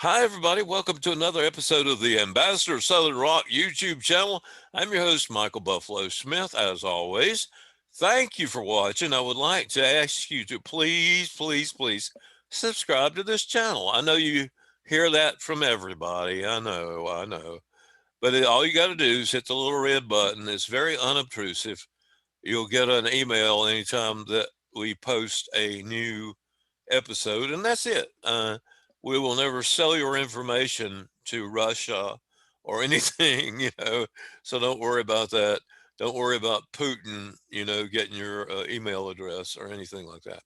Hi, everybody. Welcome to another episode of the Ambassador of Southern Rock YouTube channel. I'm your host, Michael Buffalo Smith. As always, thank you for watching. I would like to ask you to please subscribe to this channel. I know you hear that from everybody. I know. But all you got to do is hit the little red button. It's very unobtrusive. You'll get an email anytime that we post a new episode, and that's it. We will never sell your information to Russia or anything, so don't worry about that. Don't worry about Putin, getting your email address or anything like that.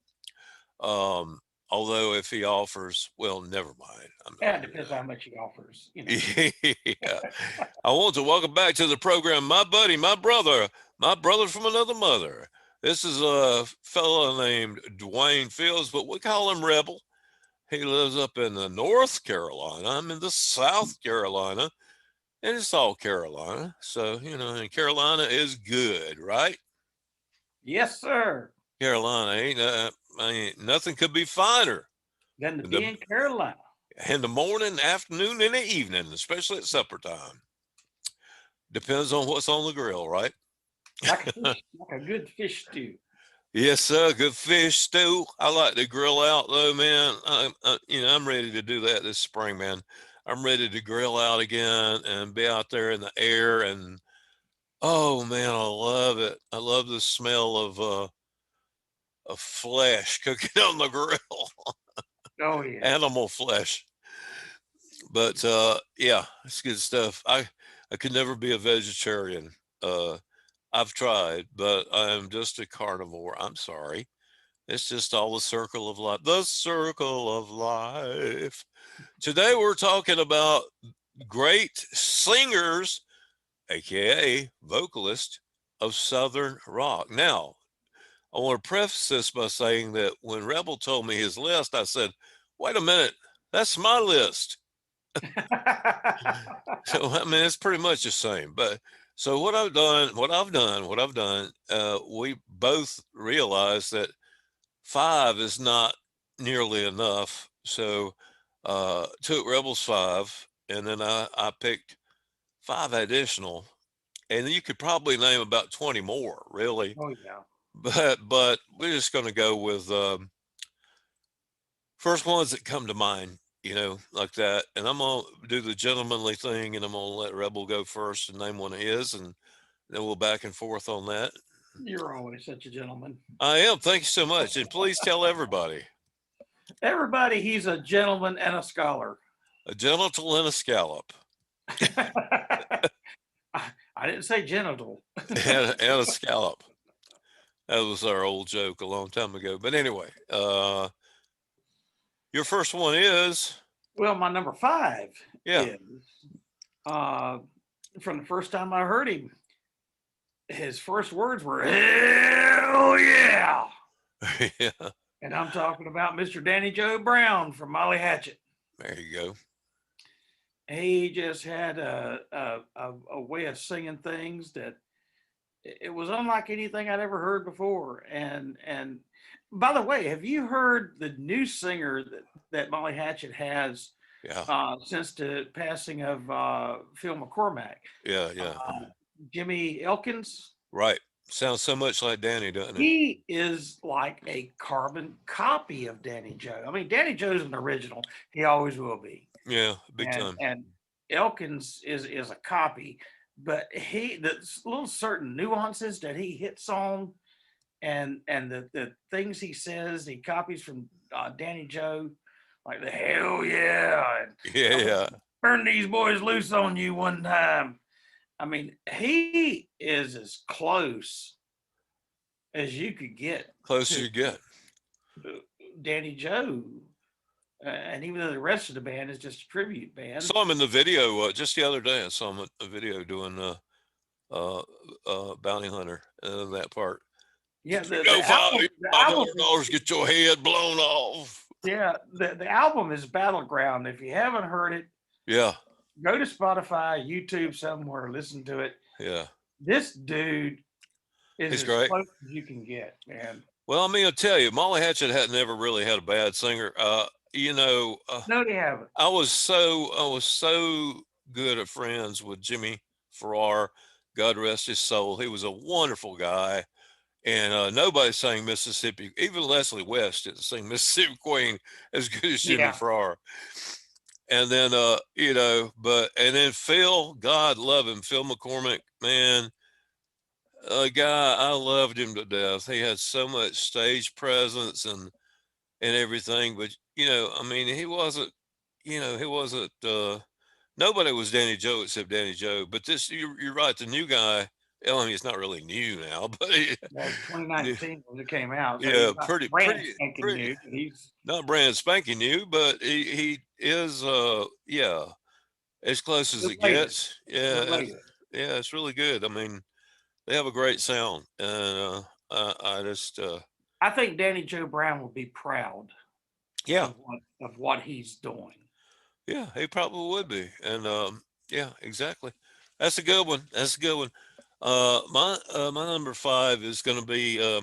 Although if he offers, well, never mind. Yeah, it depends how much he offers. Yeah. I want to welcome back to the program my buddy, my brother from another mother. This is a fellow named Duane Fields, but we call him Rebel. He lives up in the North Carolina. I'm in the South Carolina, and it's all Carolina. So, and Carolina is good, right? Yes, sir. Carolina nothing could be finer than to be in Carolina. In the morning, afternoon, and the evening, especially at supper time. Depends on what's on the grill, right? Like a good fish stew. Yes, sir. Good fish stew. I like to grill out, though, man. I'm ready to do that this spring, man. I'm ready to grill out again and be out there in the air. And oh man, I love it. I love the smell of flesh cooking on the grill. Oh yeah, animal flesh. But yeah, it's good stuff. I could never be a vegetarian. I've tried, but I'm just a carnivore. I'm sorry. It's just all the circle of life. The circle of life. Today we're talking about great singers, aka vocalists of Southern rock. Now, I want to preface this by saying that when Rebel told me his list, I said, wait a minute, that's my list. So, I mean, it's pretty much the same. But so what I've done, we both realized that 5 is not nearly enough. So took Rebel's 5, and then I picked 5 additional. And you could probably name about 20 more, really. Oh, yeah. But we're just going to go with first ones that come to mind, like that. And I'm going to do the gentlemanly thing, and I'm going to let Rebel go first and name one of his, and then we'll back and forth on that. You're always such a gentleman. I am. Thank you so much. And please tell everybody. Everybody, he's a gentleman and a scholar. A genital and a scallop. I didn't say genital. and a scallop. That was our old joke a long time ago. But anyway, your first one is? Well, my number 5 is from the first time I heard him, his first words were, hell yeah. Yeah. And I'm talking about Mr. Danny Joe Brown from Molly Hatchet. There you go. He just had a way of singing things that it was unlike anything I'd ever heard before. And by the way, have you heard the new singer that Molly Hatchet has since the passing of Phil McCormack? Yeah. Jimmy Elkins. Right. Sounds so much like Danny, doesn't he? He is like a carbon copy of Danny Joe. I mean, Danny Joe's an original. He always will be. Yeah, big time. And Elkins is a copy, but the little certain nuances that he hits on and the things he says, he copies from Danny Joe, like the hell yeah. Yeah. Burn these boys loose on you one time. I mean, he is as close as you could get. Close you get. Danny Joe. And even though the rest of the band is just a tribute band. Saw him in the video just the other day. I saw him in a video doing Bounty Hunter that part. Yeah, the album, $500 get your head blown off. Yeah, the album is Battleground. If you haven't heard it, go to Spotify, YouTube, somewhere, listen to it. Yeah, this dude is as great. Close as you can get, man. Well, I mean, I'll tell you, Molly Hatchet had never really had a bad singer. No, they haven't. I was so good at friends with Jimmy Farrar. God rest his soul. He was a wonderful guy. And nobody sang Mississippi. Even Leslie West didn't sing Mississippi Queen as good as Jimmy Farrar. And then, and then Phil, God love him, Phil McCormick, man, a guy, I loved him to death. He had so much stage presence and everything. But, I mean, he wasn't, nobody was Danny Joe except Danny Joe. But you're right, the new guy, I mean, it's not really new now, but 2019 when it came out. So yeah, pretty new. He's not brand spanking new, but he is, as close as it gets. Yeah, it's really good. I mean, they have a great sound, and I think Danny Joe Brown will be proud. Yeah, of what he's doing. Yeah, he probably would be, and yeah, exactly. That's a good one. My number 5 is going to be, I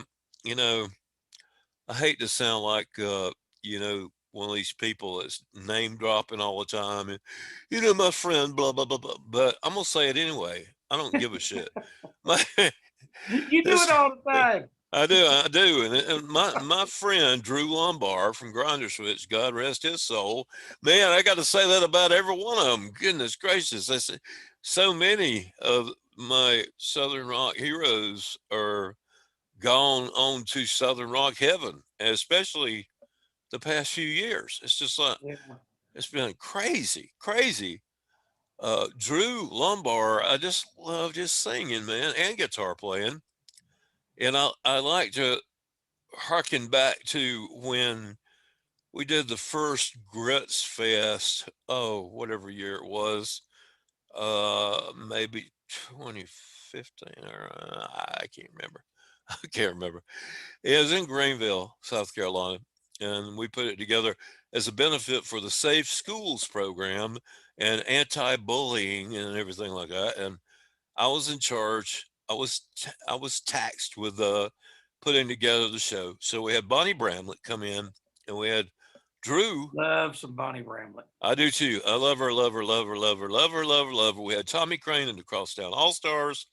hate to sound like, one of these people that's name dropping all the time, and my friend, blah blah blah blah. But I'm gonna say it anyway. I don't give a shit. You do it all the time. I do, and my friend Drew Lumbar from Grinder Switch, God rest his soul, man, I got to say that about every one of them. Goodness gracious, I say, so many of my Southern rock heroes are gone on to Southern rock heaven, especially the past few years. It's just like, it's been crazy. Drew Lumbar, I just love just singing, man, and guitar playing. And I like to harken back to when we did the first Grits Fest, whatever year it was, maybe 2015, or I can't remember. It was in Greenville, South Carolina, and we put it together as a benefit for the Safe Schools program and anti-bullying and everything like that. And I was in charge. I was taxed with putting together the show. So we had Bonnie Bramlett come in, and we had Drew. Love some Bonnie Bramlett. I do too. I love her. We had Tommy Crane and the Crosstown All-Stars,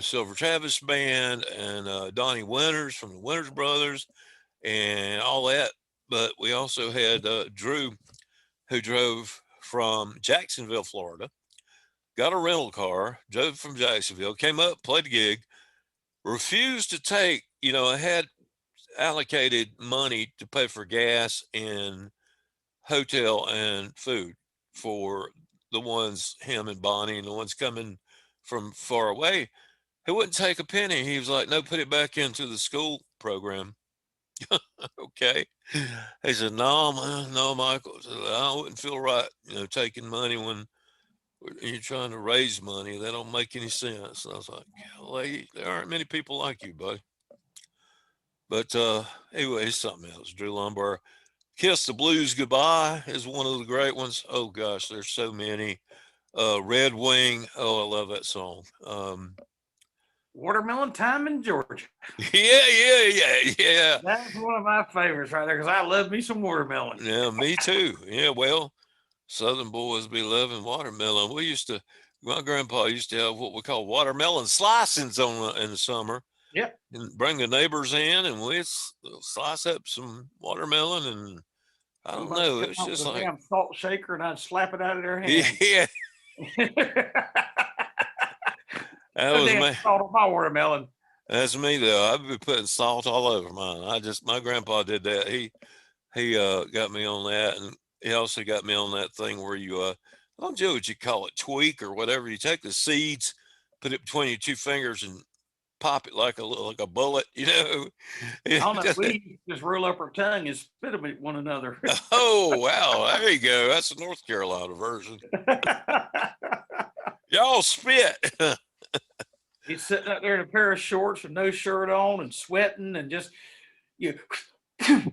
Silver Travis Band, and Donnie Winters from the Winters Brothers, and all that. But we also had Drew, who drove from Jacksonville, Florida. Got a rental car, drove from Jacksonville, came up, played a gig, refused to take, I had allocated money to pay for gas and hotel and food for the ones, him and Bonnie, and the ones coming from far away. He wouldn't take a penny. He was like, no, put it back into the school program. Okay. He said, no, Michael, I wouldn't feel right, taking money when you're trying to raise money. That don't make any sense. And I was like, golly, there aren't many people like you, buddy. But anyway, it's something else. Drew Lumbar. Kiss the Blues Goodbye is one of the great ones. Oh gosh, there's so many. Red Wing. Oh, I love that song. Watermelon Time in Georgia. Yeah. That's one of my favorites right there, because I love me some watermelon. Yeah, me too. Yeah, well, Southern boys be loving watermelon. My grandpa used to have what we call watermelon slicings in the summer. Yep. And bring the neighbors in, and we'd slice up some watermelon, and I don't know. It's just like a damn salt shaker, and I'd slap it out of their hand. Yeah. That was me. Salt on my watermelon. That's me though. I'd be putting salt all over mine. My grandpa did that. He got me on that, and he also got me on that thing where you I don't know what you call it, tweak or whatever. You take the seeds, put it between your two fingers, and pop it like a bullet, I don't know. We just roll up our tongue and spit them at one another. Oh wow, there you go. That's the North Carolina version. Y'all spit. He's sitting up there in a pair of shorts with no shirt on and sweating and just and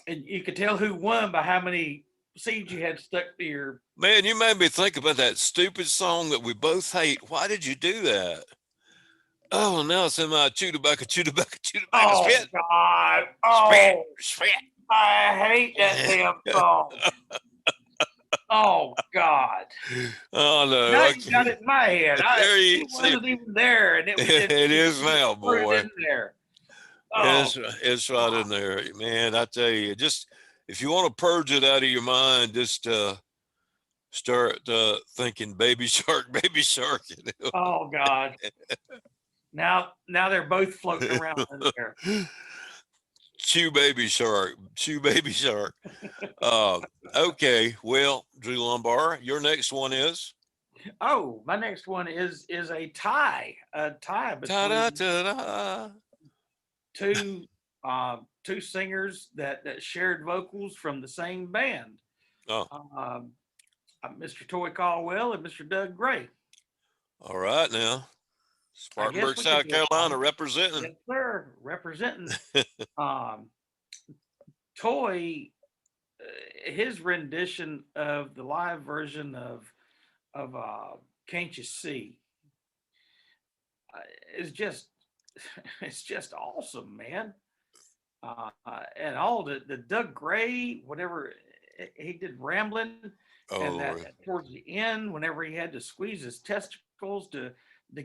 you could tell who won by how many seeds you had stuck to your. Man, you made me think about that stupid song that we both hate. Why did you do that? Oh, now it's in my chew tobacco, oh, spit. God. Oh. Spit. I hate that damn song. Oh God! Oh no! Now you got it in my head. There It you see. wasn't even there, and It is now, put it boy. in there. Oh, It's right in there, man. I tell you, just if you want to purge it out of your mind, just start thinking "Baby Shark, Baby Shark." oh God! Now they're both floating around in there. Chew Baby Shark, Chew Baby Shark. Okay, well, Drew Lumbar, your next one is Oh, my next one is a tie ta between da ta da. two two singers that shared vocals from the same band, Oh, Mr. Toy Caldwell and Mr. Doug Gray. all right now, I guess Spartanburg, we could South do a Carolina, song. representing. Yes, sir, representing. um, Toy, his rendition of the live version of "Can't You See" is just it's just awesome, man. And all the Doug Gray, whatever he did, rambling, Oh and that Lord, towards the end, whenever he had to squeeze his testicles to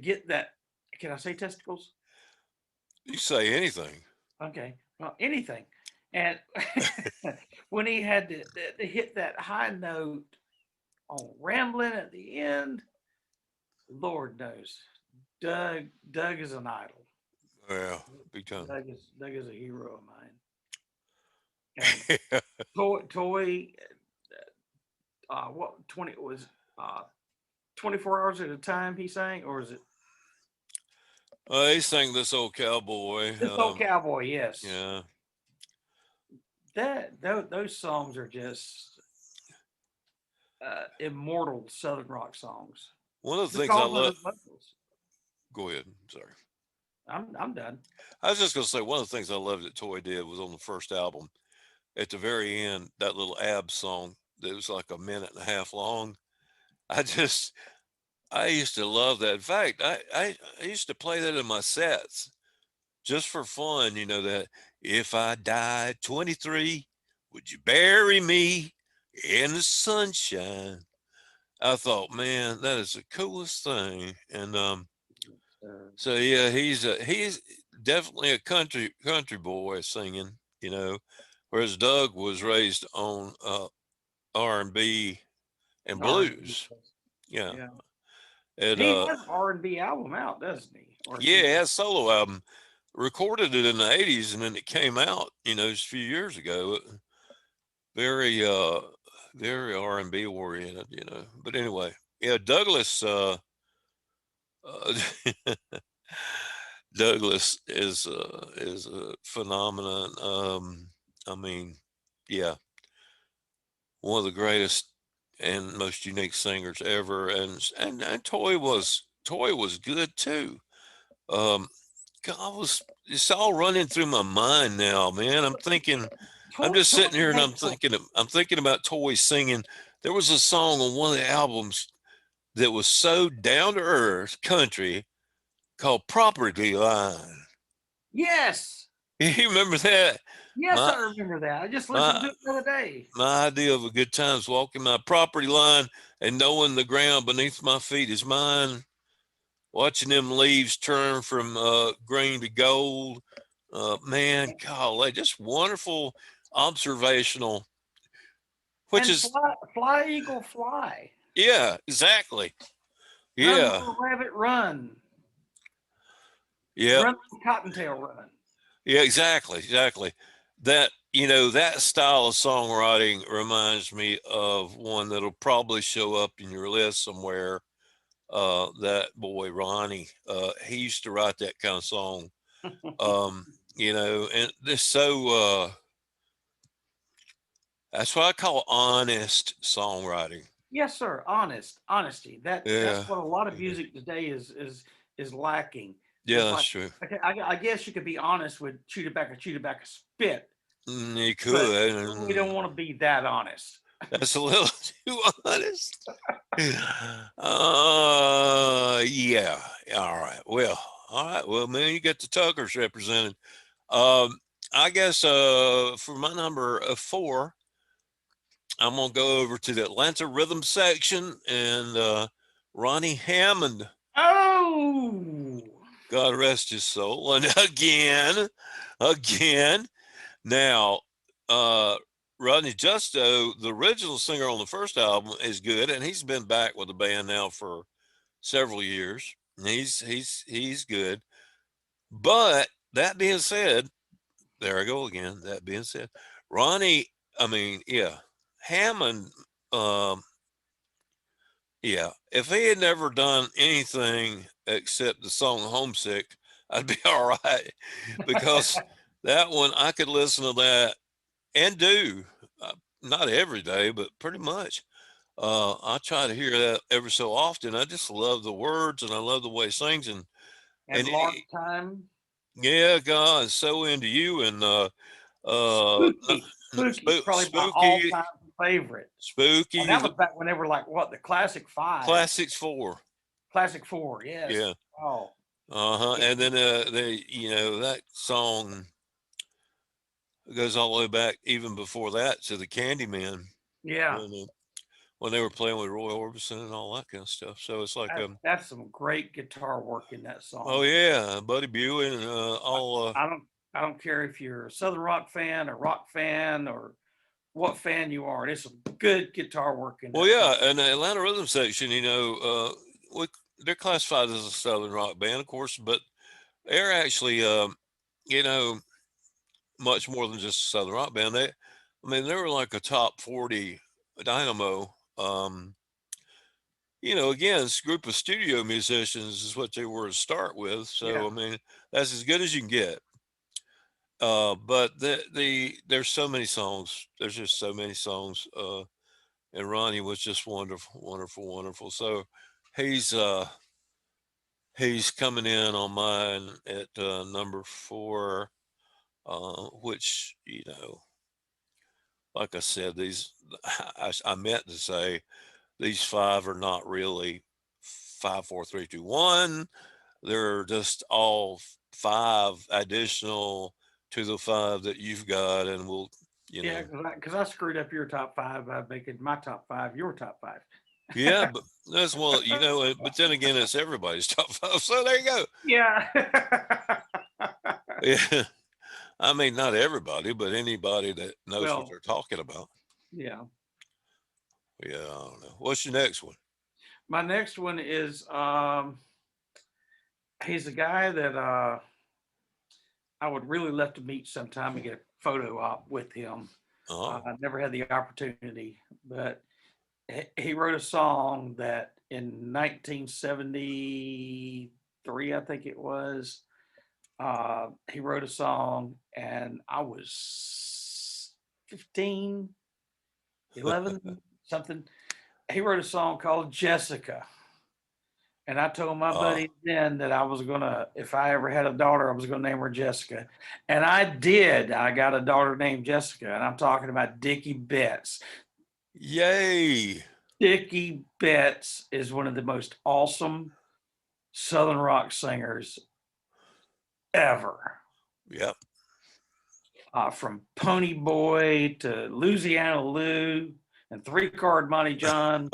get that. Can I say testicles? you say anything? Okay, well, anything. And when he had to hit that high note on rambling at the end, Lord knows, Doug is an idol. Well, big time. Doug is a hero of mine. And Toy, what 20 was 24 hours at a time he sang, or is it He sang "This Old Cowboy." this old cowboy? Yes. Yeah. Those songs are just immortal Southern rock songs. One of the things I love. Vocals. Go ahead. Sorry. I'm done. I was just gonna say one of the things I loved that Toy did was on the first album. At the very end, that little ab song that was like a minute and a half long. I used to love that. In fact, I used to play that in my sets just for fun. You know that if I died 23, would you bury me in the sunshine? I thought, man, that is the coolest thing. And so yeah, he's definitely a country boy singing. You know, whereas Doug was raised on R&B and blues. Yeah. Yeah. And He has an R&B album out, doesn't he? yeah, it has a solo album. Recorded it in the 80s and then it came out, just a few years ago. Very very R&B oriented, But anyway, yeah, Douglas Douglas is a phenomenon. I mean, yeah, one of the greatest and most unique singers ever, and Toy was good too. God, it's all running through my mind now, man. I'm just sitting here and I'm thinking about Toy singing. There was a song on one of the albums that was so down to earth country called "Property Line." Yes. You remember that? Yes, I remember that. I just listened to it the other day. My idea of a good time is walking my property line and knowing the ground beneath my feet is mine. Watching them leaves turn from green to gold. Man, golly, just wonderful observational. Which is fly eagle fly. Yeah, exactly. Yeah. Run, rabbit, run. Yeah. Run, cottontail, run. Yeah, exactly. That that style of songwriting reminds me of one that'll probably show up in your list somewhere. That boy Ronnie, he used to write that kind of song. And this that's what I call honest songwriting. Yes, sir. Honesty. That's what a lot of music today is lacking. Yeah, that's true. Okay, I guess you could be honest with chew tobacco spit. You could. We don't want to be that honest. That's a little too honest. Yeah. All right. Well, man, you got the Tuckers represented. I guess for my number 4, I'm gonna go over to the Atlanta rhythm section and Ronnie Hammond. Oh, God rest his soul. And again. Now, Rodney Justo, the original singer on the first album, is good, and he's been back with the band now for several years. He's good. But that being said, there I go again. That being said, Ronnie, I mean, yeah, Hammond, um, yeah, if he had never done anything except the song Homesick, I'd be all right because that one I could listen to that and do not every day, but pretty much. I try to hear that every so often. I just love the words and I love the way he sings and Lark he, Time. yeah, God, so into you and Spooky, probably my spooky, all-time favorite. And spooky, that was back when they were like what, the Classic Five, classics 4. Classic Four. Yes. Yeah. Oh, Uh-huh. yeah, And then that song goes all the way back even before that to the Candyman yeah. when, when they were playing with Roy Orbison and all that kind of stuff. So it's like That's some great guitar work in that oh song. yeah, Buddy Buell and I, all I don't care if you're a Southern rock fan, a rock fan, or what fan you are. There's some good guitar work in well that song. yeah, and the Atlanta Rhythm section, we, they're classified as a Southern rock band, of course, but they're actually you know much more than just a Southern rock band. They were like a top 40 dynamo. Again, this group of studio musicians is what they were to start with. Yeah, So that's as good as you can get. But there's so many songs. There's just so many songs. And Ronnie was just wonderful, wonderful, wonderful. So he's uh he's coming in on mine at number 4, which like I said, I meant to say these 5 are not really 5, 4, 3, 2, 1. They're just all 5 additional to the 5 that you've got, and we'll, you yeah, know, because I screwed up your top five by making my top five your top five. yeah, but that's well, but then again, it's everybody's top 5. So there you go. Yeah. Yeah. I mean, not everybody, but anybody that knows what Well, they're talking about. yeah. Yeah, I don't know. What's your next one? My next one is he's a guy that I would really love to meet sometime and get a photo op with him. Oh, I never had the opportunity, but he wrote a song that in 1973, I think it was. He wrote a song, and I was 15, 11, something. He wrote a song called Jessica. And I told my oh, buddy then that I was gonna, if I ever had a daughter, I was gonna name her Jessica. And I did. I got a daughter named Jessica, and I'm talking about Dickey Betts. yay. Dickey Betts is one of the most awesome Southern rock singers ever. Yep. From Pony Boy to Louisiana Lou and Three Card Monty John.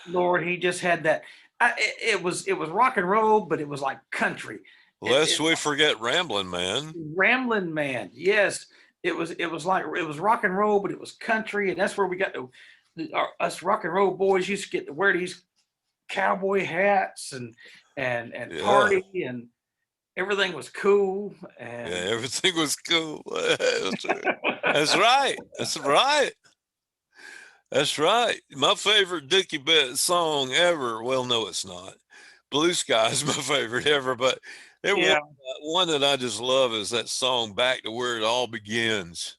Lord, he just had that. It was rock and roll, but it was like country. Lest we forget Rambling Man. Rambling Man, yes, it was rock and roll, but it was country, and that's where we got us rock and roll boys used to get to wear these cowboy hats and Yeah. party, and everything was cool. And Yeah, everything was cool. That's right. That's right. That's right. My favorite Dickie Betts song ever. Well, no, it's not. Blue Sky is my favorite ever, but yeah, one that I just love is that song "Back to Where It All Begins."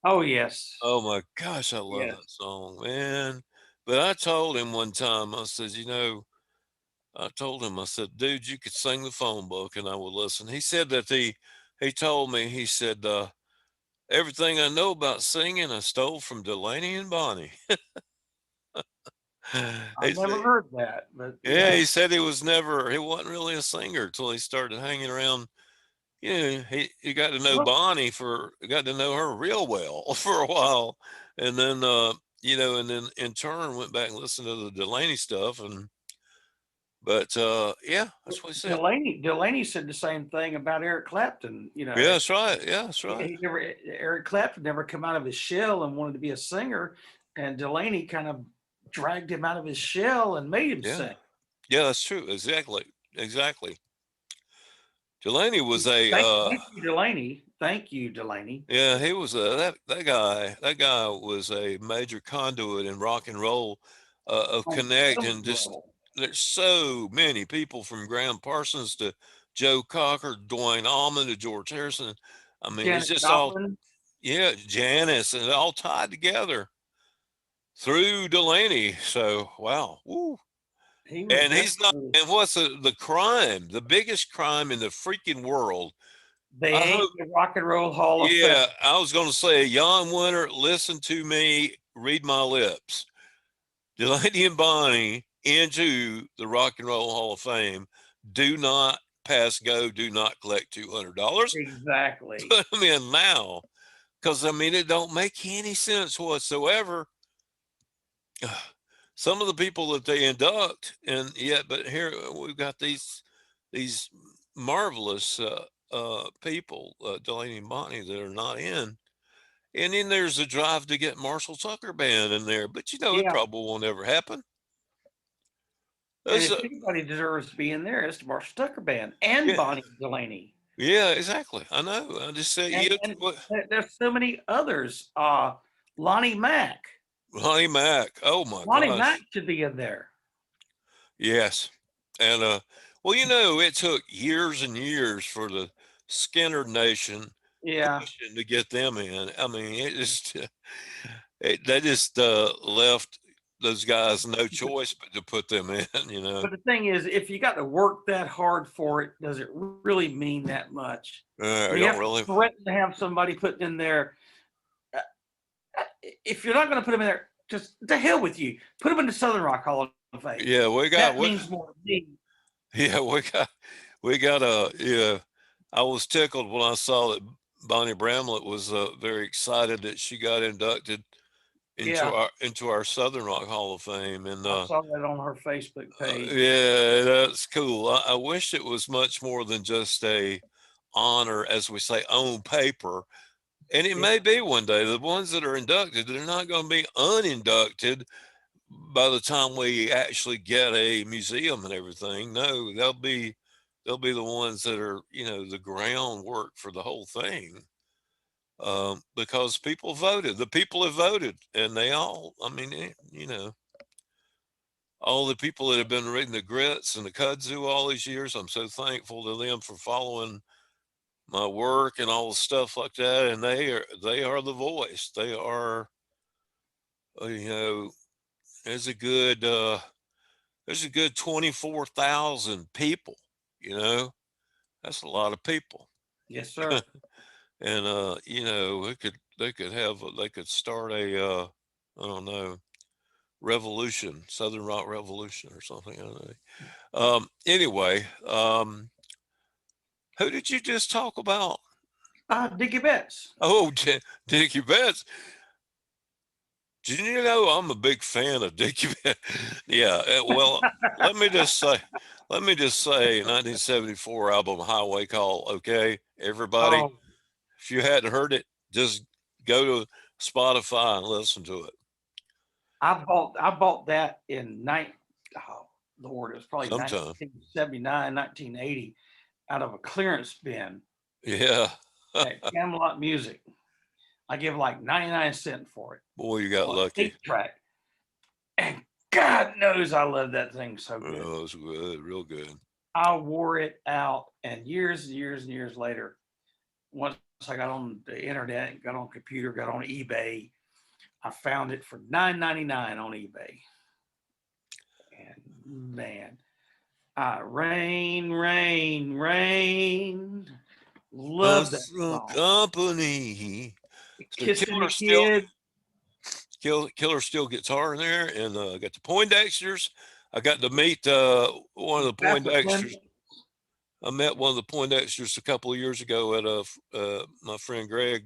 oh yes, Oh my gosh, I love yes, that song, man. But I told him one time, I told him, I said, dude, you could sing the phone book and I would listen. He said that he told me, he said, everything I know about singing, I stole from Delaney and Bonnie. I've never heard that, but Yeah, yeah, he said he wasn't really a singer until he started hanging around he got to know Well, Bonnie got to know her real well for a while, and then and then in turn went back and listened to the Delaney stuff, but yeah, that's what he said. Delaney said the same thing about Eric Clapton. Yeah, that's right. Yeah, that's right. Eric Clapton never come out of his shell and wanted to be a singer, and Delaney kind of dragged him out of his shell and made him Yeah, sing. yeah, that's true. Exactly. Delaney was a Thank you, Delaney. Thank you, Delaney. yeah, he was that guy was a major conduit in rock and roll, of On connect, some and just level. there's so many people from Graham Parsons to Joe Cocker, Duane Allman to George Harrison. I mean, it's Janis just all, Joplin, yeah, Janice, and it all tied together through Delaney. So wow, woo. he was And he's not. definitely And what's the crime? The biggest crime in the freaking world. they I ain't hope. the Rock and Roll Hall of Fame. Yeah, I was going to say, Jan Winter, listen to me, read my lips. Delaney and Bonnie into the Rock and Roll Hall of Fame. Do not pass go. Do not collect $200. Exactly. Put them in now, because I mean it don't make any sense whatsoever. Some of the people that they induct, and yet, but here we've got these marvelous people, Delaney and Bonnie, that are not in. And then there's a drive to get Marshall Tucker Band in there, but it Yeah. probably won't ever happen. And That's if anybody deserves to be in there, it's the Marshall Tucker Band and yeah, Bonnie Delaney. yeah, exactly. I know. I just said, And there's so many others. Lonnie Mack. Ronnie Mack. Oh my Lonnie Mack gosh. should be in there. Yes. And well, it took years and years for the Skinner Nation Yeah. pushing to get them in. I mean, it just they just left those guys no choice but to put them in. But the thing is, if you got to work that hard for it, does it really mean that much? I You don't have really. to threaten to have somebody put in there. If you're not going to put them in there, just the hell with you. Put them in the Southern Rock Hall of Fame. Yeah, That means more to me. yeah, we got a yeah. I was tickled when I saw that Bonnie Bramlett was very excited that she got inducted Yeah, into our Southern Rock Hall of Fame, and I saw that on her Facebook page. yeah, that's cool. I wish it was much more than just a honor, as we say, on paper. And it may be one day. The ones that are inducted, they're not going to be uninducted by the time we actually get a museum and everything. No, they'll be the ones that are the groundwork for the whole thing, because people voted. The people have voted, and they all. I mean, all the people that have been reading the Grits and the Kudzu all these years. I'm so thankful to them for following my work and all the stuff like that. And they are the voice. They are, you know, there's a good there's a good 24,000 people. That's a lot of people. Yes, sir. And they could start a I don't know, revolution, Southern Rock Revolution or something. I don't know. Anyway, who did you just talk about? Dickey Betts. Oh, Dickie Betts. Did you know I'm a big fan of Dickie Betts? Yeah. Well, let me just say, 1974 album Highway Call. Okay, everybody, Oh, if you hadn't heard it, just go to Spotify and listen to it. I bought that in oh Lord, it was probably Sometime. 1979, 1980, out of a clearance bin Yeah. at Camelot Music. I give like 99 cents for it. Boy, you got lucky. 8-track. And God knows I love that thing so good. Oh, it was good, real good. I wore it out, and years and years and years later, once I got on the internet, got on computer, got on eBay, I found it for $9.99 on eBay. And man, rain, rain, rain. Love that song. Company. Kissing the Kid. Killer steel guitar in there, and got the Poindexters. I got to meet one of the Poindexters. I met one of the Poindexters a couple of years ago at my friend Greg.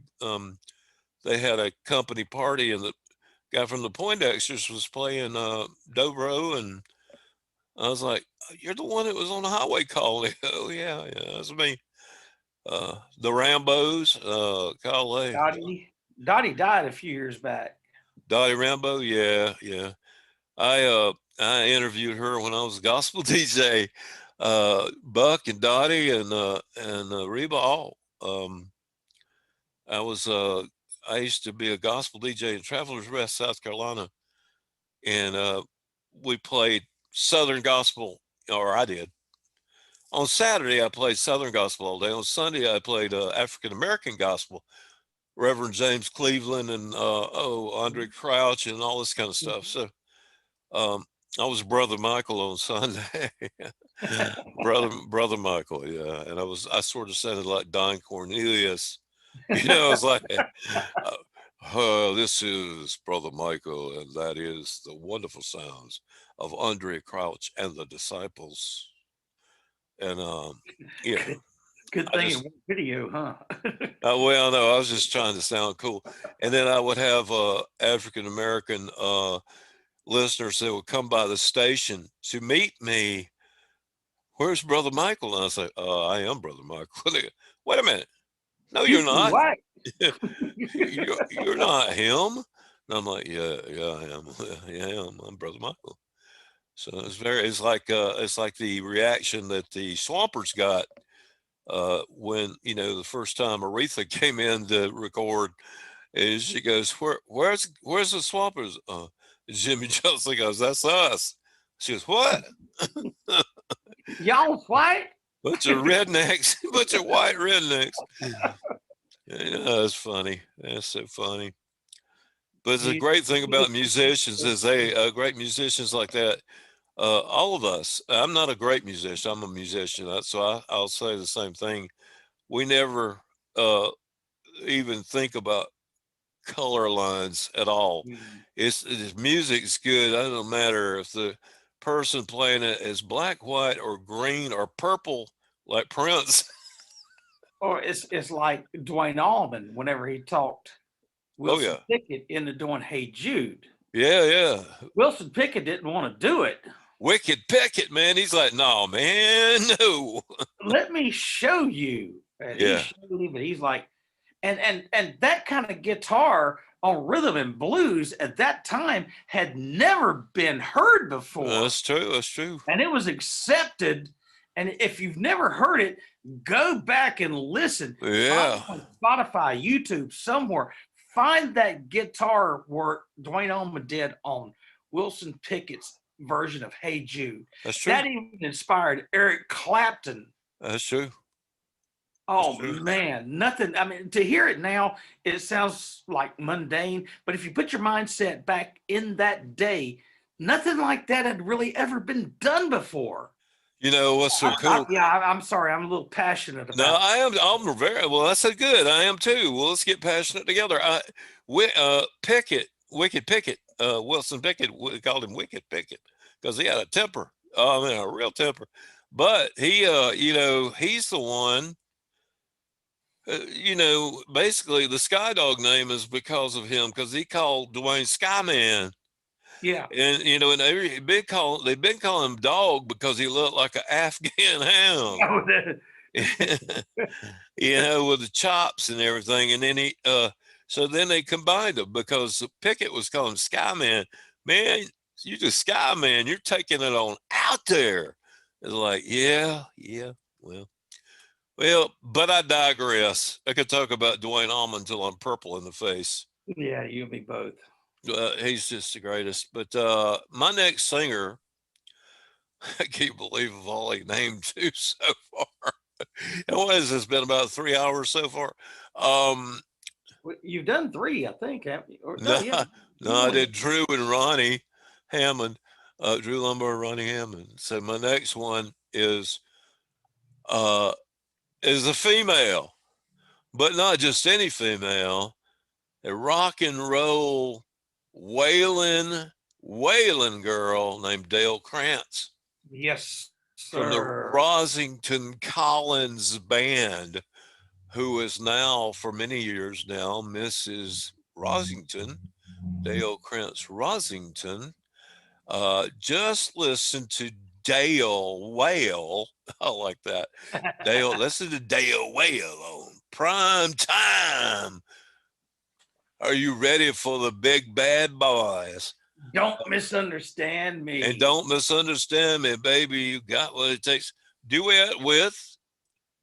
They had a company party, and the guy from the Poindexters was playing dobro, and I was like, "You're the one that was on the highway calling." Oh yeah, yeah, that's me. The Rambos, golly, Dottie died a few years back. Dottie Rambo, yeah, yeah. I interviewed her when I was a gospel DJ. Buck and Dottie and Reba all. I was I used to be a gospel DJ in Travelers Rest, South Carolina, and we played Southern gospel, or I did. On Saturday, I played Southern gospel all day. On Sunday, I played African American gospel, Reverend James Cleveland and Andre Crouch and all this kind of stuff. So I was Brother Michael on Sunday. brother Michael, yeah. And I sort of sounded like Don Cornelius. I was like, this is Brother Michael, and that is the wonderful sounds of Andre Crouch and the Disciples. And yeah. Good thing it was video, huh? Well, no, I was just trying to sound cool. And then I would have African American listeners that would come by the station to meet me. Where's Brother Michael? And I say, I am Brother Michael. Wait a minute. No, you're not. What? you're not him. And I'm like, yeah, I am. Yeah, I'm Brother Michael. So it's like the reaction that the Swampers got when the first time Aretha came in to record, and she goes, where's the Swampers? Jimmy Johnson goes, that's us. She goes, what? Y'all white? Bunch of rednecks, bunch of white rednecks. That's funny. That's so funny. But the great thing about musicians is great musicians like that. All of us. I'm not a great musician. I'm a musician, so I'll say the same thing. We never even think about color lines at all. It's music's good. It doesn't matter if the person playing it is black, white, or green, or purple, like Prince. Or it's like Duane Allman whenever he talked Wilson Pickett into doing Hey Jude. Yeah. Wilson Pickett didn't want to do it. Wicked Pickett, man. He's like, no, man, no. Let me show you. And he showed him, and he's like, and that kind of guitar on rhythm and blues at that time had never been heard before. That's true. And it was accepted. And if you've never heard it, go back and listen. Yeah. On Spotify, YouTube, somewhere. Find that guitar work Duane Allman did on Wilson Pickett's version of Hey Jude. That's true. That even inspired Eric Clapton. That's true. Oh, man, nothing. I mean, to hear it now, it sounds like mundane. But if you put your mindset back in that day, nothing like that had really ever been done before. What's so cool? I'm sorry. I'm a little passionate about it. No, I am. I'm very well. That's so good. I am too. Well, let's get passionate together. Pickett, Wicked Pickett, Wilson Pickett, we called him Wicked Pickett because he had a temper. I mean, a real temper. But he, he's the one. Basically, the Sky Dog name is because of him, because he called Duane Skyman. Yeah. And and they've been calling him Dog because he looked like an Afghan hound. With the chops and everything. And then so then they combined them because Pickett was calling him Skyman. Man, you just Skyman, you're taking it on out there. It's like, yeah, well, but I digress. I could talk about Duane Allman until I'm purple in the face. Yeah, you and me both. He's just the greatest. But my next singer, I can't believe of all he named two so far. And what has this been, about 3 hours so far? You've done 3, I think, haven't you? No, I did Drew and Ronnie Hammond, Drew Lumbar, Ronnie Hammond. So my next one is a female, but not just any female, a rock and roll wailing girl named Dale Krantz. Yes, from the sir. Rosington Collins Band, who is now, for many years now, Mrs. Rosington, Dale Krantz Rosington. Just listen to Dale Whale. I like that. Dale, listen to Dale Whale on Prime Time. Are you ready for the big bad boys? Don't misunderstand me. And don't misunderstand me, baby. You got what it takes. Duet with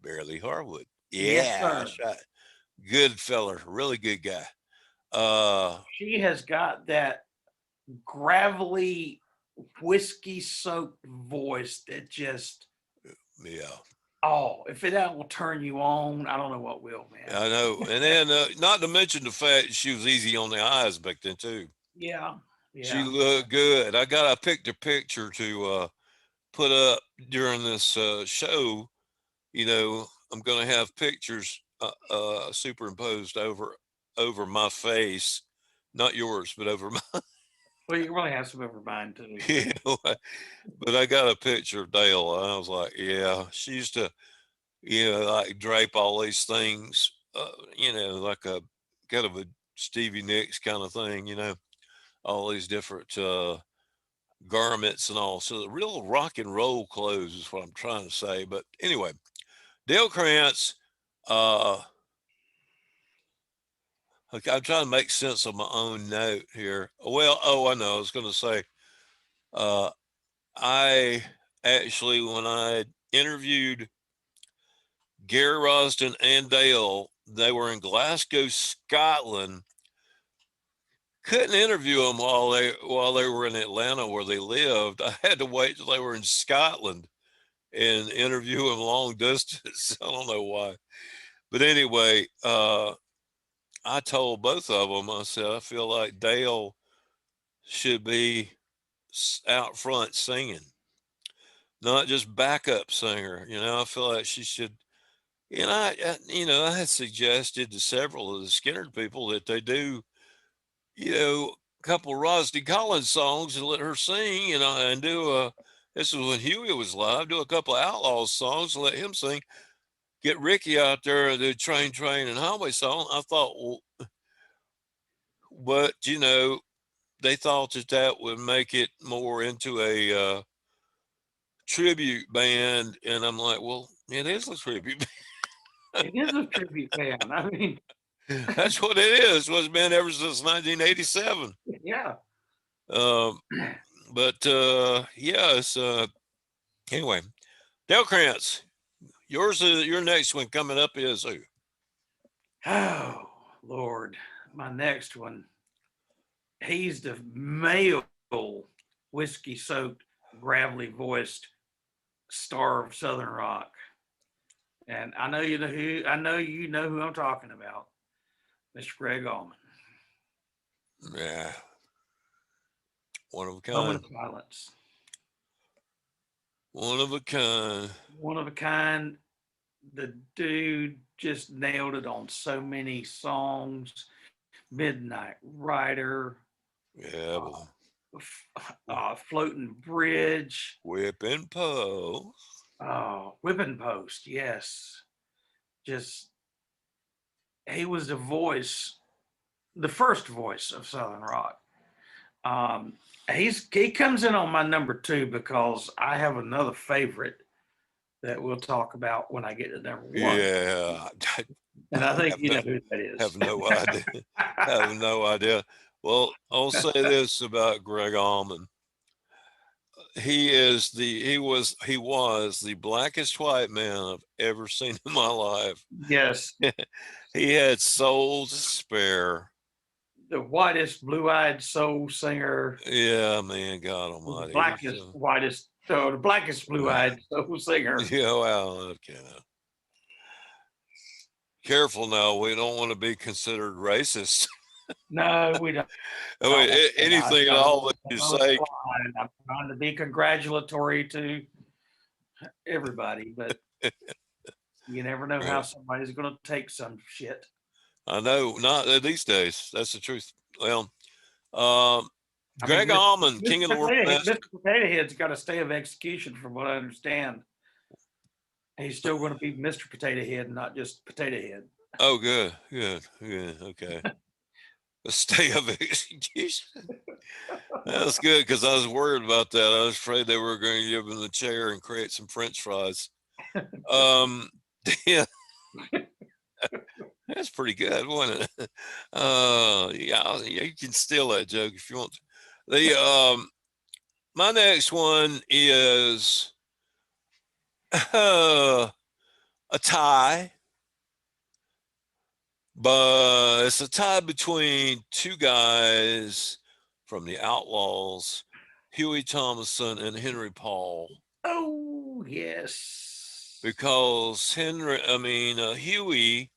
Barely Harwood. Yeah, Yes, sir. that's right. Good feller, really good guy. She has got that gravelly, whiskey-soaked voice that just, yeah. oh, if it will turn you on, I don't know what will, man. I know. And then not to mention the fact she was easy on the eyes back then too. Yeah. She looked good. I picked a picture to put up during this show. You know, I'm going to have pictures superimposed over my face, not yours, but over my. Well, you really have some over mine too. Yeah, but I got a picture of Dale, and I was like, yeah, she used to, like drape all these things, like a kind of a Stevie Nicks kind of thing, all these different garments and all. So the real rock and roll clothes is what I'm trying to say. But anyway, Dale Krantz, okay, I'm trying to make sense of my own note here. Well, I know. I was going to say, I actually, when I interviewed Gary Rosden and Dale, they were in Glasgow, Scotland. Couldn't interview them while they were in Atlanta where they lived. I had to wait till they were in Scotland and interview them long distance. I don't know why, but anyway, I told both of them. I said I feel like Dale should be out front singing, not just backup singer. I feel like she should. And I had suggested to several of the Skinner people that they do, a couple of Rosdy Collins songs and let her sing, and do this is when Huey was live, do a couple of Outlaws songs and let him sing. Get Ricky out there and do Train, and Highway song. I thought, well, but they thought that would make it more into a tribute band, and I'm like, well, it is a tribute band. It is a tribute band. I mean, that's what it is. What's been ever since 1987. Yeah. But yes. Anyway, Dale Krantz, your next one coming up is who? Oh Lord, my next one. He's the male whiskey-soaked, gravelly-voiced star of Southern rock, and I know you know who. I know you know who I'm talking about, Mr. Gregg Allman. Yeah, one of a kind. Moment of silence. One of a kind. One of a kind. The dude just nailed it on so many songs. Midnight Rider. Yeah. Floating Bridge. Whipping Post. Oh, Whipping Post. Yes. Just, he was the first voice of Southern rock. He comes in on my number 2 because I have another favorite that we'll talk about when I get to number 1. Yeah. And I think you know who that is. Have no idea. Have no idea. Well, I'll say this about Gregg Allman. He was the blackest white man I've ever seen in my life. Yes. He had soul to spare. The whitest blue-eyed soul singer. Yeah, man, God Almighty. The blackest blue-eyed soul singer. Yeah, well, okay. Careful now, we don't want to be considered racist. No, we don't. I mean, anything at all that you say. I'm trying to be congratulatory to everybody, but you never know how somebody's going to take some shit. I know, not these days. That's the truth. Well, I mean, Gregg Allman, King of the World Master. Mr. Potato Head's got a stay of execution, from what I understand. He's still going to be Mr. Potato Head, and not just Potato Head. Oh, good. Okay. A stay of execution. That's good, because I was worried about that. I was afraid they were going to give him the chair and create some French fries. Yeah. That's pretty good, wasn't it? Yeah, you can steal that joke if you want to. My next one is a tie, but it's a tie between two guys from the Outlaws, Huey Thomason and Henry Paul. Oh, yes. Because Huey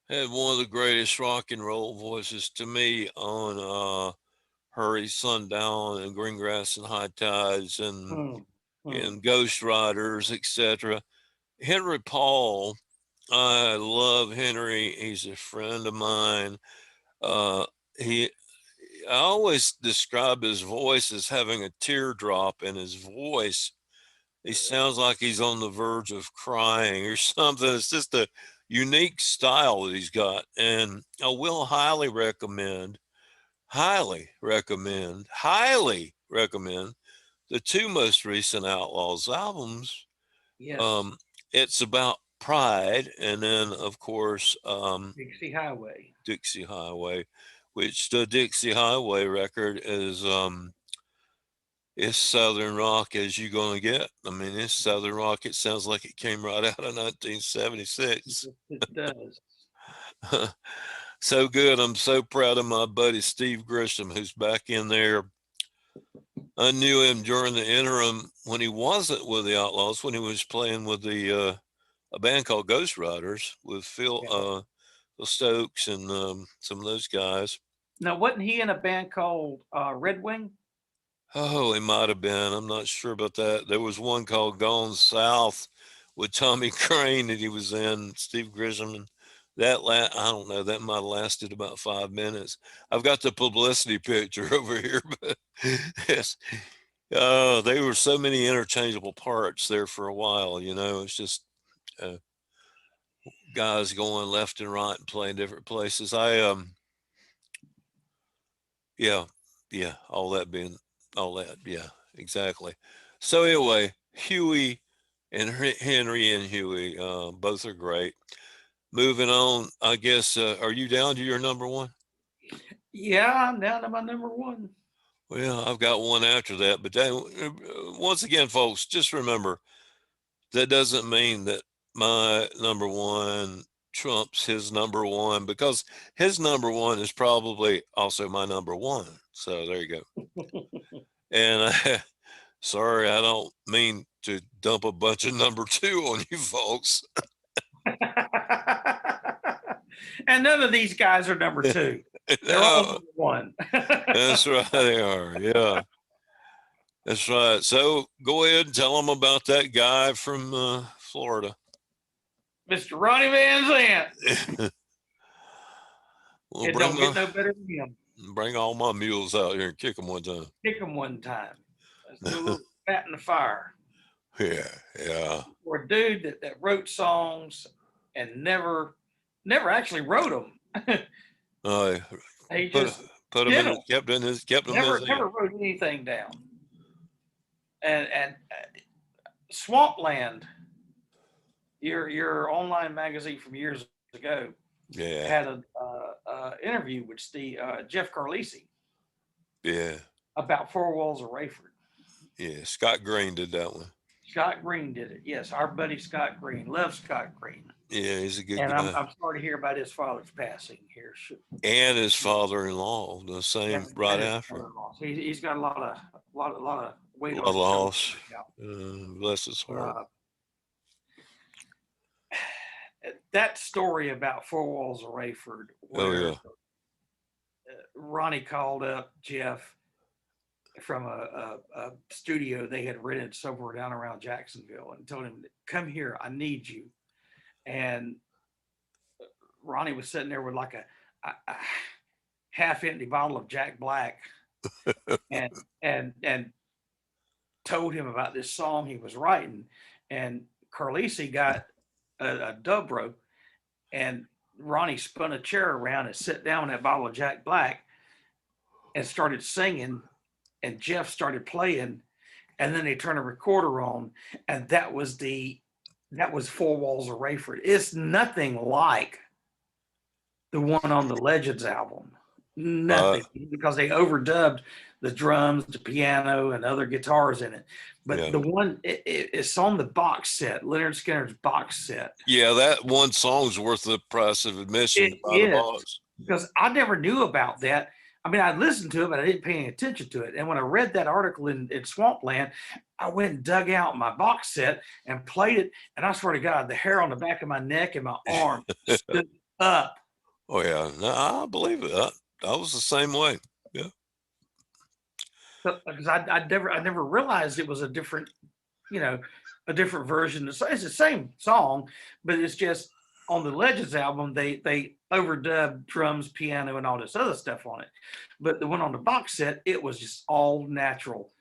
had one of the greatest rock and roll voices to me on Hurry, Sundown, and Greengrass and High Tides, and Ghost Riders, etc. Henry Paul, I love Henry. He's a friend of mine. I always describe his voice as having a teardrop in his voice. He sounds like he's on the verge of crying or something. It's just a unique style that he's got. And I will highly recommend the two most recent Outlaws albums. Yes. It's about pride, and then of course Dixie Highway, which the Dixie Highway record is it's Southern rock as you're gonna get. I mean, it's Southern rock. It sounds like it came right out of 1976. It does. So good. I'm so proud of my buddy Steve Grisham, who's back in there. I knew him during the interim when he wasn't with the Outlaws, when he was playing with a band called Ghost Riders with Phil Stokes and some of those guys. Now, wasn't he in a band called Red Wing? Oh, he might have been. I'm not sure about that. There was one called Gone South with Tommy Crane that he was in, Steve Grisham, and I don't know, that might have lasted about 5 minutes. I've got the publicity picture over here, but yes. They were so many interchangeable parts there for a while, it's just guys going left and right and playing different places. Yeah, exactly. So anyway, Huey and Henry and Huey, both are great. Moving on, I guess, are you down to your number one? Yeah, I'm down to my number one. Well, I've got one after that, but once again, folks, just remember, that doesn't mean that my number one trumps his number one, because his number one is probably also my number one. So there you go. And sorry, I don't mean to dump a bunch of number two on you folks. And none of these guys are number two. They're all number one. That's right, they are. Yeah, that's right. So go ahead and tell them about that guy from Florida, Mr. Ronnie Van Zant. Well, It don't get no better than him. Bring all my mules out here and kick them one time. Let's do a little fat in the fire. Yeah. For a dude that wrote songs and never actually wrote them. He just put him in, kept him never wrote anything down. And Swampland, your online magazine from years ago, had an interview with Jeff Carlisi. Yeah. About Four Walls of Rayford. Yeah, Scott Green did that one. Scott Green did it. Yes, our buddy Scott Green. Love Scott Green. Yeah, he's a good guy. And I'm sorry to hear about his father's passing here. And his father-in-law, the same right after. He's got a lot of weight. A lot of loss. Bless his heart. That story about Four Walls of Rayford. Ronnie called up Jeff from a studio they had rented somewhere down around Jacksonville and told him, come here, I need you. And Ronnie was sitting there with like a half empty bottle of Jack Black and and told him about this song he was writing, and Carlisi got a dobro, and Ronnie spun a chair around and sat down on that bottle of Jack Black and started singing, and Jeff started playing, and then they turned a recorder on, and that was Four Walls of Rayford. It's nothing like the one on the Legends album. Nothing, because they overdubbed the drums, the piano, and other guitars in it. But the one, it's on the box set, Leonard Skinner's box set. Yeah, that one song's worth the price of admission to buy the box. Because I never knew about that. I mean, I listened to it, but I didn't pay any attention to it. And when I read that article in Swampland, I went and dug out my box set and played it. And I swear to God, the hair on the back of my neck and my arm stood up. Oh, yeah. No, I believe it. I was the same way. Yeah. Because I never realized it was a different, a different version. It's the same song, but it's just on the Legends album, they overdubbed drums, piano, and all this other stuff on it. But the one on the box set, it was just all natural.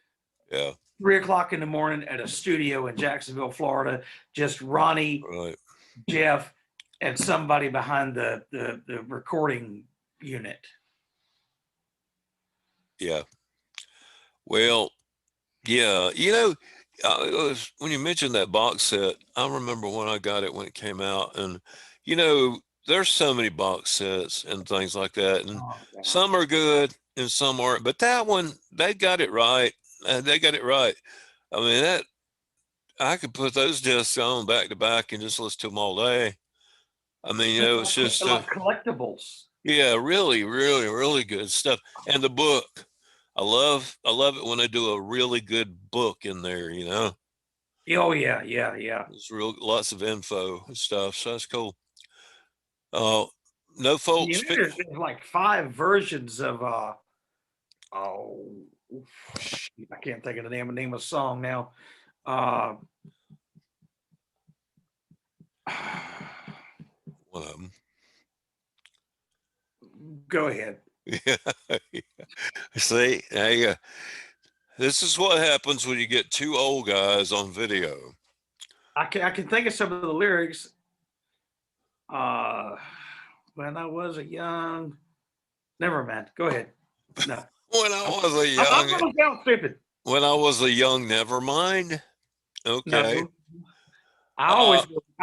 Yeah. 3 o'clock in the morning at a studio in Jacksonville, Florida, just Ronnie, Jeff, and somebody behind the recording unit. Yeah. Well, yeah. When you mentioned that box set, I remember when I got it when it came out, and there's so many box sets and things like that, and some are good and some aren't. But that one, they got it right. They got it right. I mean, I could put those discs on back to back and just listen to them all day. I mean, it's just like collectibles. Yeah, really, really, really good stuff. And the book, I love it when they do a really good book in there. Oh yeah. There's lots of info and stuff, so that's cool. No folks. There's like 5 versions of I can't think of the name of the song now. One of them. Go ahead. Yeah. See, this is what happens when you get 2 old guys on video. I can think of some of the lyrics. When I was a young, never mind. Go ahead. No. When I was a young, I'm gonna sound stupid. When I was a young, never mind. Okay. No. I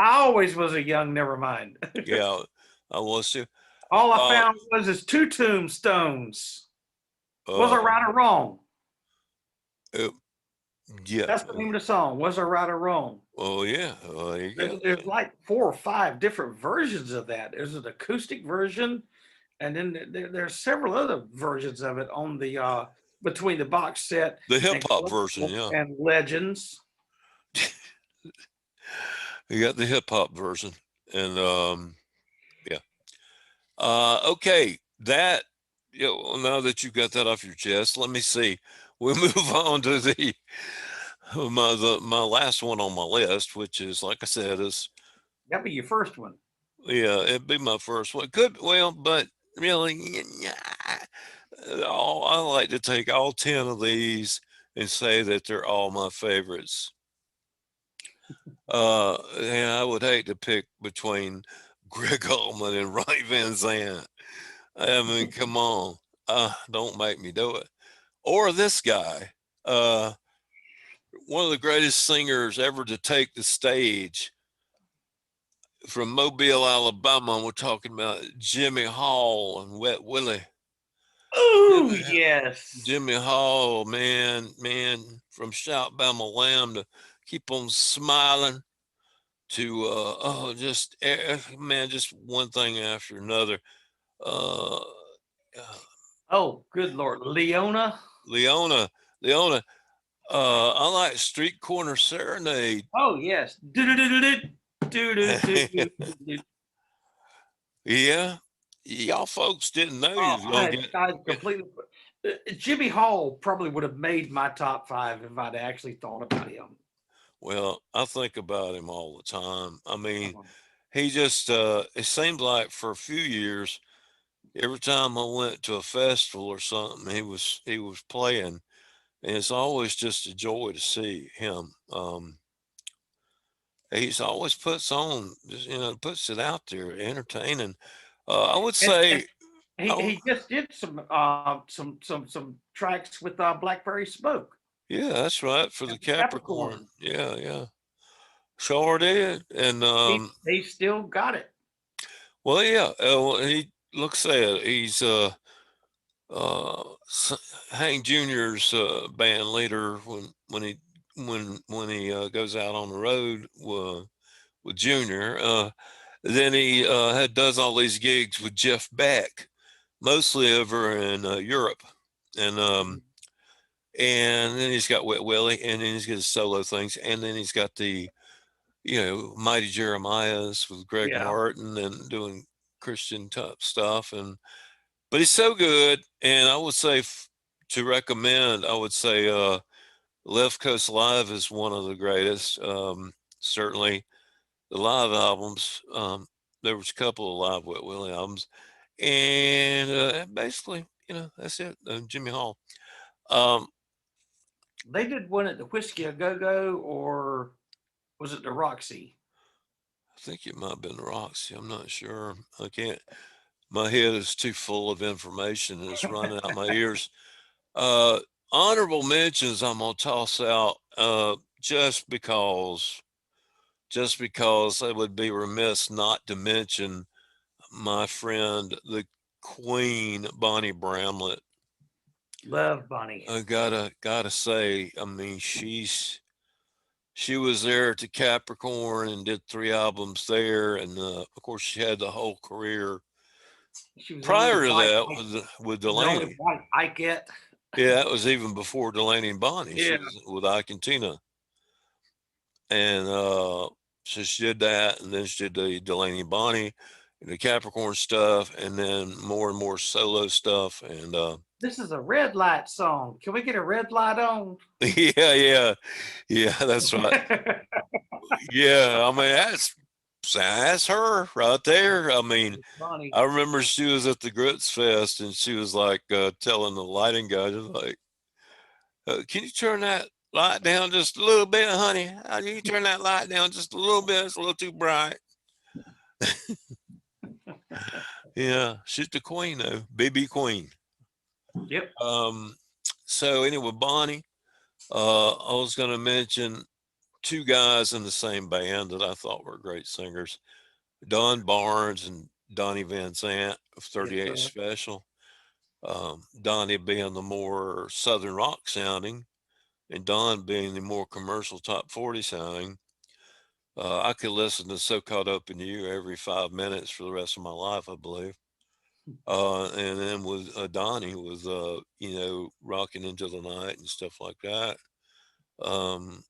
always was a young, never mind. Yeah, I was too. All I found was his 2 tombstones. Was I right or wrong? Yeah. That's the name of the song. Was I right or wrong? Oh yeah. There you go. There's like 4 or 5 different versions of that. There's an acoustic version, and then there's several other versions of it on the between the box set. The hip hop version, yeah. And Legends. You got the hip hop version, and yeah. Okay, that now that you got that off your chest, let me see. We'll move on to my last one on my list, which is, like I said, that'd be your first one. Yeah, it'd be my first one. But really, I like to take all 10 of these and say that they're all my favorites. And I would hate to pick between Gregg Allman and Ronnie Van Zant. I mean, come on, don't make me do it. Or this guy, one of the greatest singers ever to take the stage, from Mobile, Alabama. We're talking about Jimmy Hall and Wet Willie. Oh, yes. Jimmy Hall, man, from Shout Bama Lamb to Keep on Smiling to just one thing after another. Oh, good Lord. Leona. I like Street Corner Serenade. Oh, yes. Yeah. Y'all folks didn't know I completely. Jimmy Hall probably would have made my top 5 if I'd actually thought about him. Well, I think about him all the time. I mean, he just, it seemed like for a few years, every time I went to a festival or something, he was playing, and it's always just a joy to see him. He's always puts on, puts it out there, entertaining. I would And say, oh he just did some tracks with Blackberry Smoke. yeah, that's right for the Capricorn. Capricorn. Yeah, yeah, sure did. And He still got it. well, yeah, well, he looks at it. He's Hank Jr.'s band leader when he goes out on the road with Junior. Then he does all these gigs with Jeff Beck, mostly over in Europe, and and then he's got Wet Willie, and then he's got his solo things, and then he's got the Mighty Jeremiahs with Greg Yeah. Martin and doing Christian type stuff, and but he's so good. And I would say to recommend, I would say Left Coast Live is one of the greatest. Certainly the live albums. There was a couple of live Wet Willie albums, and basically, that's it. Jimmy Hall. Um, They did one at the Whiskey A Go Go, or was it the Roxy? I think it might have been the Roxy. I'm not sure. I can't. My head is too full of information and it's running out my ears. Uh, Honorable mentions I'm gonna toss out just because I would be remiss not to mention my friend the Queen Bonnie Bramlett. Love Bonnie. I gotta say, I mean, she was there to Capricorn and did 3 albums there, and of course she had the whole career She was the only prior to white. that with The only Delaney. white I get. Yeah, that was even before Delaney and Bonnie. She Yeah. was with Ike and Tina, and so she did that, and then she did the Delaney and Bonnie and the Capricorn stuff, and then more and more solo stuff, and This is a red light song. Can we get a red light on? yeah, that's right. Yeah, I mean that's her right there. I mean, Bonnie. I remember she was at the Grits Fest and she was like telling the lighting guy, just like, "Can you turn that light down just a little bit, honey? Can you turn that light down just a little bit? It's a little too bright." Yeah, she's the queen though, BB Queen. Yep. So anyway, Bonnie, I was going to mention 2 guys in the same band that I thought were great singers, Don Barnes and Donnie Van Zant of 38 Yes, Special. Donnie being the more Southern rock sounding, and Don being the more commercial top 40 sounding. I could listen to So Caught Up in You every 5 minutes for the rest of my life, I believe. And then with Donnie was, Rocking Into the Night and stuff like that. Um,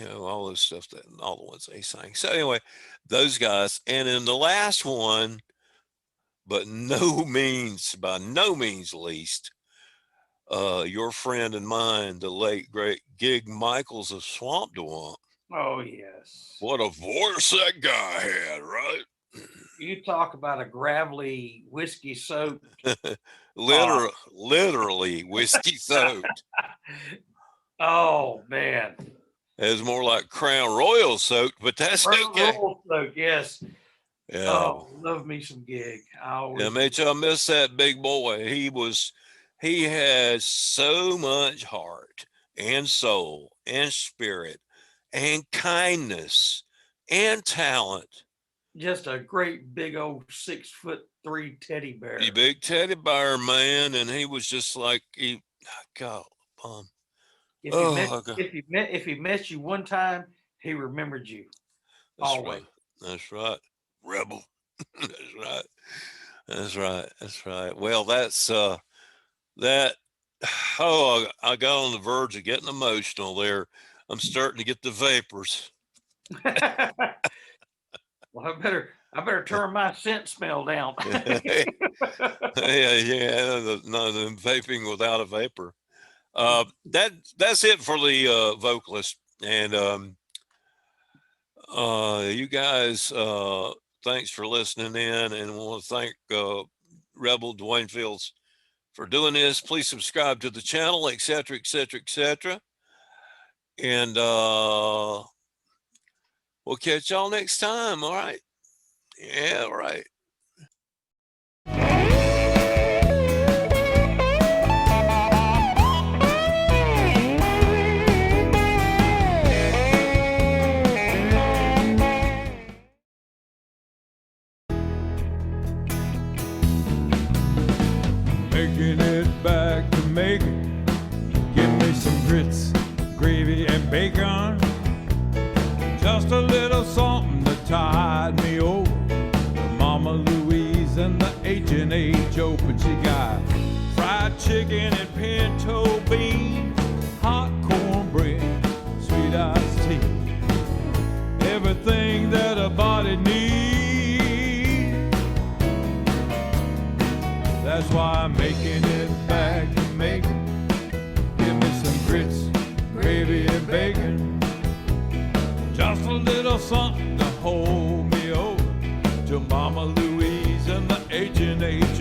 all those stuff that all the ones they sang. So anyway, those guys. And then the last one, but by no means least, your friend and mine, the late great Gig Michaels of Swamp Dwump. Oh yes. What a voice that guy had, right? You talk about a gravelly whiskey soaked. Literally whiskey soaked. Oh man. It was more like Crown Royal soaked, but that's okay. Roll soaked, yes. Yeah. Oh, love me some Gig. Yeah, Mitch, I miss that big boy. He had so much heart and soul and spirit and kindness and talent. Just a great big old 6'3" teddy bear. A big teddy bear, man, and he was just like God, If he met you one time, he remembered you. That's always. Right. That's right. Rebel. That's right. That's right. That's right. Well, that's that. Oh, I got on the verge of getting emotional there. I'm starting to get the vapors. Well, I better turn my scent smell down. Yeah, the vaping without a vapor. That's it for the vocalist. And you guys, thanks for listening in, and I want to thank Rebel Duane Fields for doing this. Please subscribe to the channel, etc., etc., etc. And we'll catch y'all next time. All right. Yeah, all right. Making it back to Macon. Give me some grits, gravy, and bacon. Just a little something to tide me over. The Mama Louise and the H&A Joe, but you got fried chicken and pinto beans, hot cornbread, sweet iced tea, everything that a body needs. That's why I'm making it back to Macon. Give me some grits, gravy, and bacon. Just a little something to hold me over till Mama Louise and the H&H